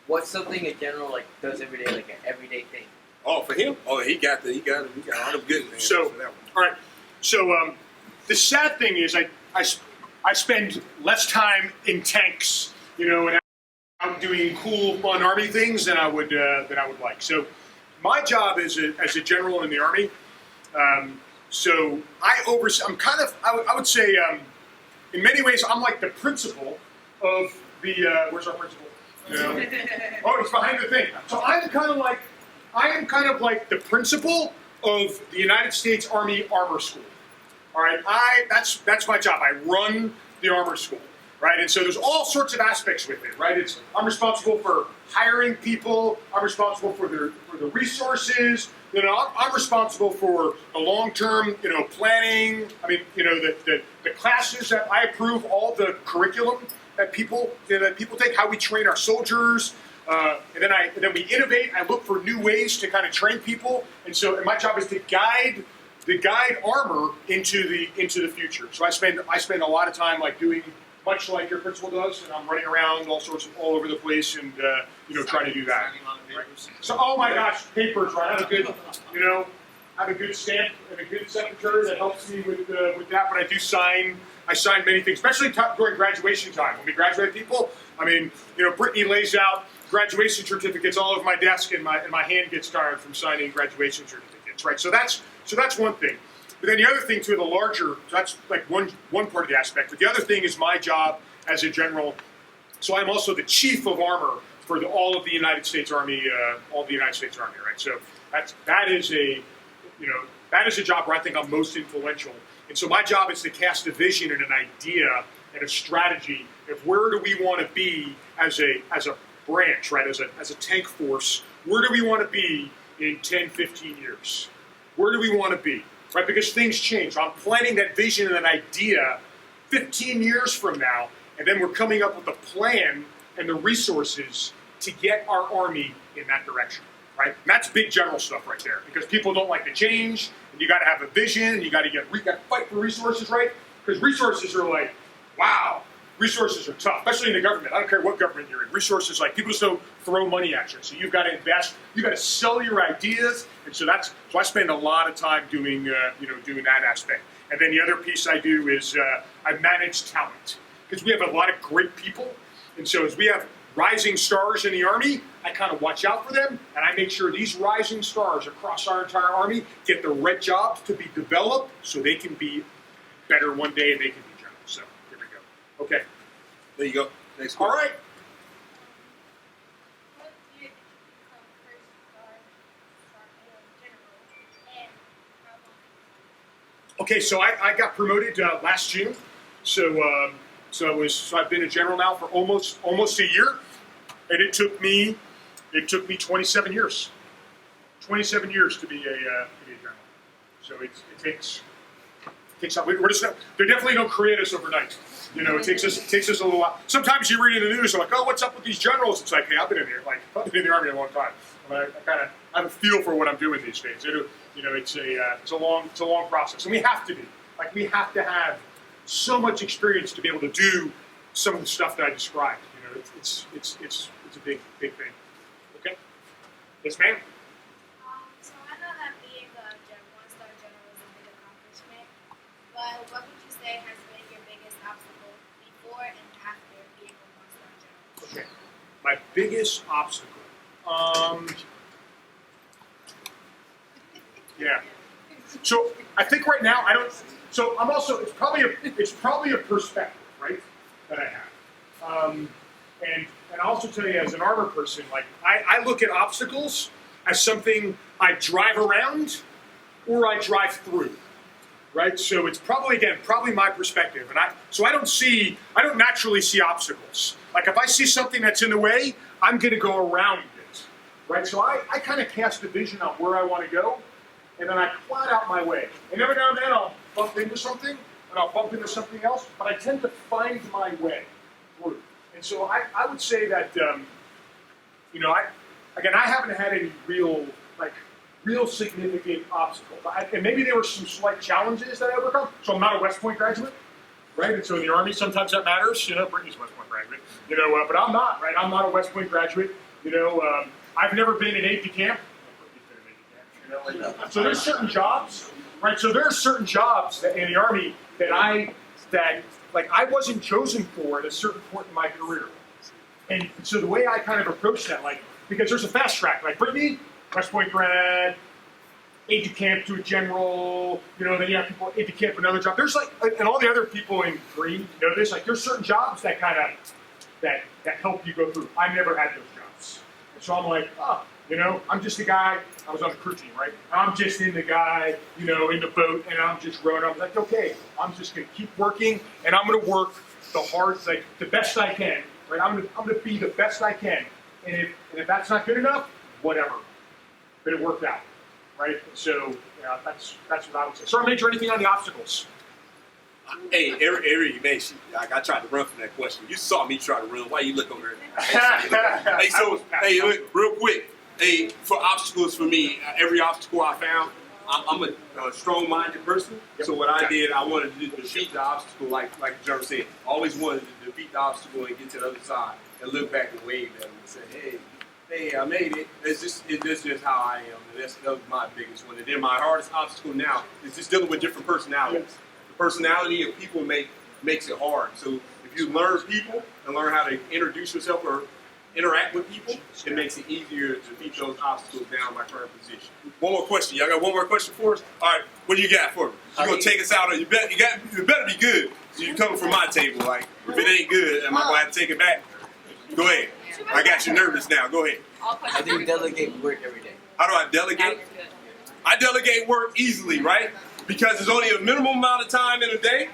What's something a general does every day, like an everyday thing? Oh, for him? Oh, he got all them good man. So, for that one. all right. So the sad thing is I spend less time in tanks, and I'm doing cool, fun Army things than I would like. So my job as a general in the Army, so I'm kind of, I would say, in many ways, I'm like the principal of the, where's our principal? Oh, he's behind the thing. So I am kind of like the principal of the United States Army Armor School. All right, that's my job. I run the Armor School, right? And so there's all sorts of aspects with it, right? I'm responsible for hiring people. I'm responsible for the resources. I'm responsible for the long-term, planning. I mean, the classes that I approve, all the curriculum that people take, how we train our soldiers, and then we innovate. I look for new ways to kind of train people, and my job is to guide armor into the future. So I spend a lot of time doing much like your principal does, and I'm running around all over the place and trying to do that. Right? So oh my gosh, papers, right? I have a good stamp and a good secretary that helps me with that. But I sign many things, especially during graduation time. When we graduate people, I mean, Brittany lays out graduation certificates all over my desk, and my hand gets tired from signing graduation certificates, right? So that's one thing. But then the other thing too, so that's like one part of the aspect. But the other thing is my job as a general. So I'm also the chief of armor for all of the United States Army, right? So that is a job where I think I'm most influential. And so my job is to cast a vision and an idea and a strategy of where do we want to be as a branch, right? As a tank force, where do we want to be in 10, 15 years? Where do we want to be, right? Because things change. I'm planning that vision and an idea 15 years from now, and then we're coming up with a plan and the resources to get our Army in that direction, right? And that's big general stuff right there, because people don't like to change, and you got to have a vision, and you got to fight for resources, right? Because resources are like, wow, resources are tough, especially in the government. I don't care what government you're in. Resources, people just don't throw money at you. So you've got to invest. You've got to sell your ideas, and so I spend a lot of time doing that aspect. And then the other piece I do is I manage talent, because we have a lot of great people, and so as we have rising stars in the Army, I kind of watch out for them, and I make sure these rising stars across our entire Army get the right jobs to be developed so they can be better one day and they can be generals. So here we go. Okay. There you go. Next All question. right. What year did you become first general, and how long? Okay, so I got promoted last June. So I've been a general now for almost a year, and it took me 27 years. 27 years to be a general. So it takes we're just not, they definitely don't create us overnight. It takes us a little while. Sometimes you read in the news, you're like, oh, what's up with these generals? It's like, hey, I've been in the Army a long time. I kind of have a feel for what I'm doing these days. It's a long process, and we have to be. We have to have so much experience to be able to do some of the stuff that I described. It's a big thing. Okay. Yes, ma'am. So I know that being a one-star general is a big accomplishment, but what would you say has been your biggest obstacle before and after being a one-star general? Okay. My biggest obstacle. Yeah. So I think right now I don't. So I'm also. It's probably a perspective, right, that I have. And I'll also tell you, as an armor person, I look at obstacles as something I drive around, or I drive through, right? So it's probably my perspective, and I don't naturally see obstacles. Like if I see something that's in the way, I'm going to go around it, right? So I kind of cast a vision on where I want to go, and then I plot out my way. And every now and then I'll bump into something, and I'll bump into something else, but I tend to find my way through. And so I would say that, I haven't had any real significant obstacles. And maybe there were some slight challenges that I overcome. So I'm not a West Point graduate, right? And so in the Army, sometimes that matters. Brittany's a West Point graduate, but I'm not, right? I'm not a West Point graduate. I've never been an aide de camp. So there's certain jobs, right? So there are certain jobs that in the Army that I wasn't chosen for at a certain point in my career. And so the way I kind of approach that, because there's a fast track, like Brittany, West Point grad, aide de camp to a general, then you have people aide de camp for another job. There's and all the other people in green know this, there's certain jobs that kind of, that help you go through. I never had those jobs. And so I'm like, I'm just a guy, I was on the crew team, right? I'm just in the guy, in the boat, and I'm just rowing. I'm like, okay, I'm just going to keep working, and I'm going to work the best I can, right? I'm going to be the best I can. And if that's not good enough, whatever. But it worked out, right? So that's what I would say. Sergeant Major, anything on the obstacles? Hey, Ari, man, I tried to run from that question. You saw me try to run. Why you look over there? Hey, look, real quick. Hey, for obstacles for me, every obstacle I found, I'm a strong-minded person. Yep. So what I did, I wanted to defeat the obstacle, like the General said. I always wanted to defeat the obstacle and get to the other side and look back and wave at them and say, hey, I made it. It's just how I am. And that was my biggest one. And then my hardest obstacle now is just dealing with different personalities. The personality of people makes it hard. So if you learn people and learn how to introduce yourself or interact with people, it makes it easier to beat those obstacles down my current position. One more question. Y'all got one more question for us? All right, what do you got for me? You're going to take us out. You better be good. So you're coming from my table. Like, if it ain't good, am I going to have to take it back? Go ahead. I got you nervous now. Go ahead. How do you delegate work every day? How do I delegate? I delegate work easily, right? Because there's only a minimum amount of time in a day,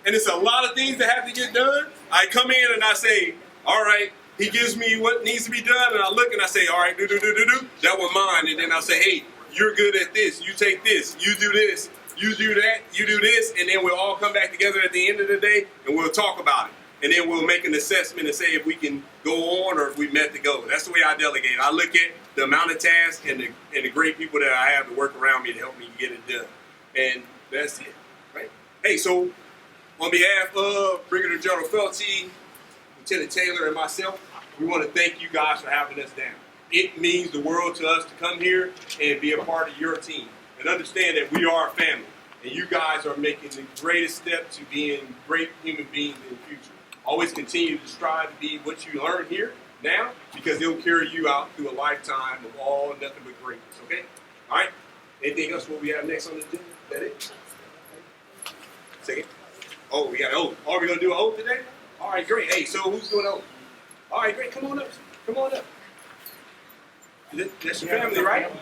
and it's a lot of things that have to get done. I come in and I say, all right, he gives me what needs to be done, and I look and I say, all right, do. That was mine. And then I'll say, hey, you're good at this. You take this. You do this. You do that. You do this. And then we'll all come back together at the end of the day, and we'll talk about it. And then we'll make an assessment and say if we can go on or if we met the goal. That's the way I delegate. I look at the amount of tasks and the great people that I have to work around me to help me get it done. And that's it, right? Hey, so on behalf of Brigadier General Feltey, Lieutenant Taylor, and myself, we want to thank you guys for having us down. It means the world to us to come here and be a part of your team and understand that we are a family. And you guys are making the greatest step to being great human beings in the future. Always continue to strive to be what you learn here now, because it'll carry you out through a lifetime of all nothing but greatness, okay? All right? Anything else what we have next on the agenda? Is that it? Second? Oh, we got an oath. Are we going to do an oath today? All right, great. Hey, so who's doing an oath? All right, great. Come on up. Come on up. That's your family, right?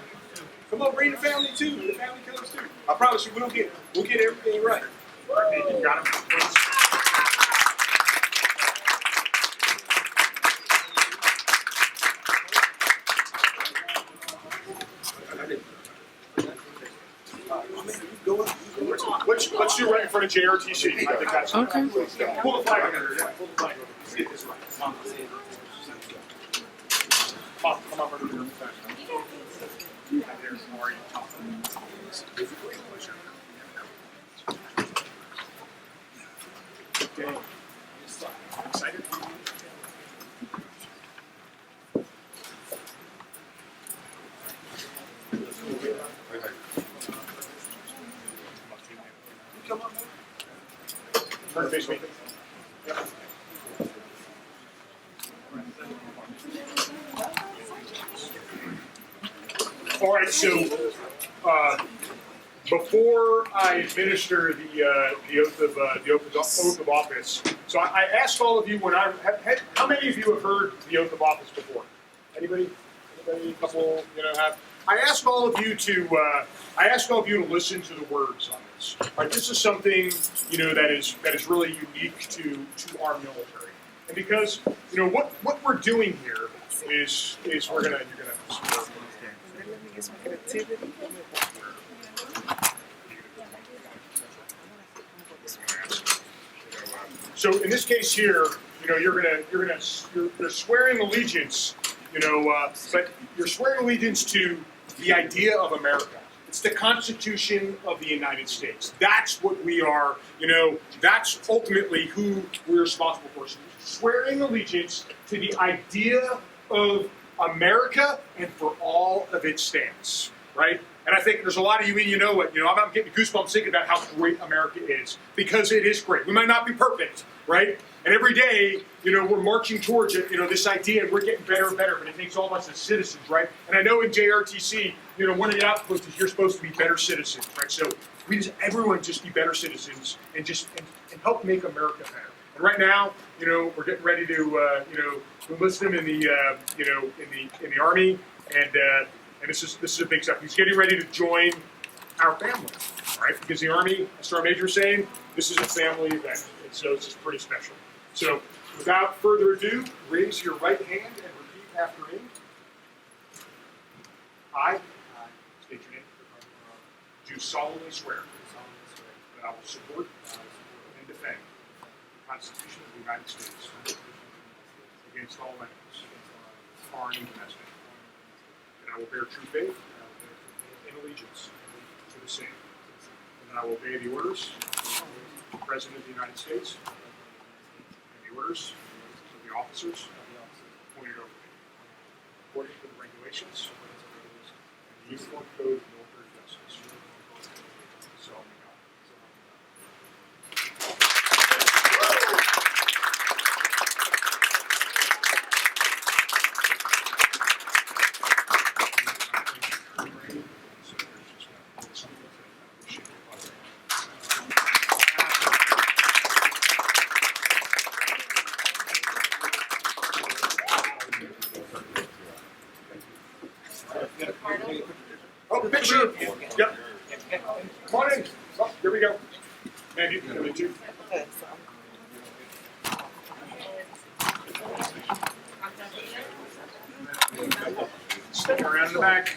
Come on, bring the family too. The family comes too. I promise you, we'll get everything right. All right, you got him. Let's do right in front of JROTC. I think that's okay. Pull the flag under there. Pull the flag over. Let's get this right. Come up under there. There's Maury. Okay. Excited? Come on, man. Turn to face me. Yep. All right, so before I administer the oath of office, so I asked all of you when how many of you have heard the oath of office before? Anybody? A couple, have. I ask all of you to listen to the words on this. Right, this is something that is really unique to our military, and because what we're doing here is you're gonna. So in this case here, you're swearing allegiance, but you're swearing allegiance to the idea of America. It's the Constitution of the United States. That's what we are, that's ultimately who we're responsible for. So swearing allegiance to the idea of America and for all of its stands, right? And I think there's a lot of you, I'm getting goosebumps thinking about how great America is, because it is great. We might not be perfect, right? And every day, we're marching towards it, this idea, and we're getting better and better, but it takes all of us as citizens, right? And I know in JROTC, one of the outputs is you're supposed to be better citizens, right? So everyone just be better citizens and and help make America better. And right now, we're getting ready to, enlist him in the, in the Army, and this is a big step. He's getting ready to join our family, right? Because the Army, as Sergeant Major was saying, this is a family event, and so it's just pretty special. So, without further ado, raise your right hand and repeat after me. I state your name. Do solemnly swear that I will support and defend the Constitution of the United States against all enemies, foreign and domestic. That I will bear true faith and allegiance to the same. And that I will obey the orders of the President of the United States and the orders of the officers appointed over me, according to the regulations and the Uniform Code of Military Justice. So help me God. Oh, picture. Yep. Come on in. Oh, here we go. And you can too. Stick around in the back.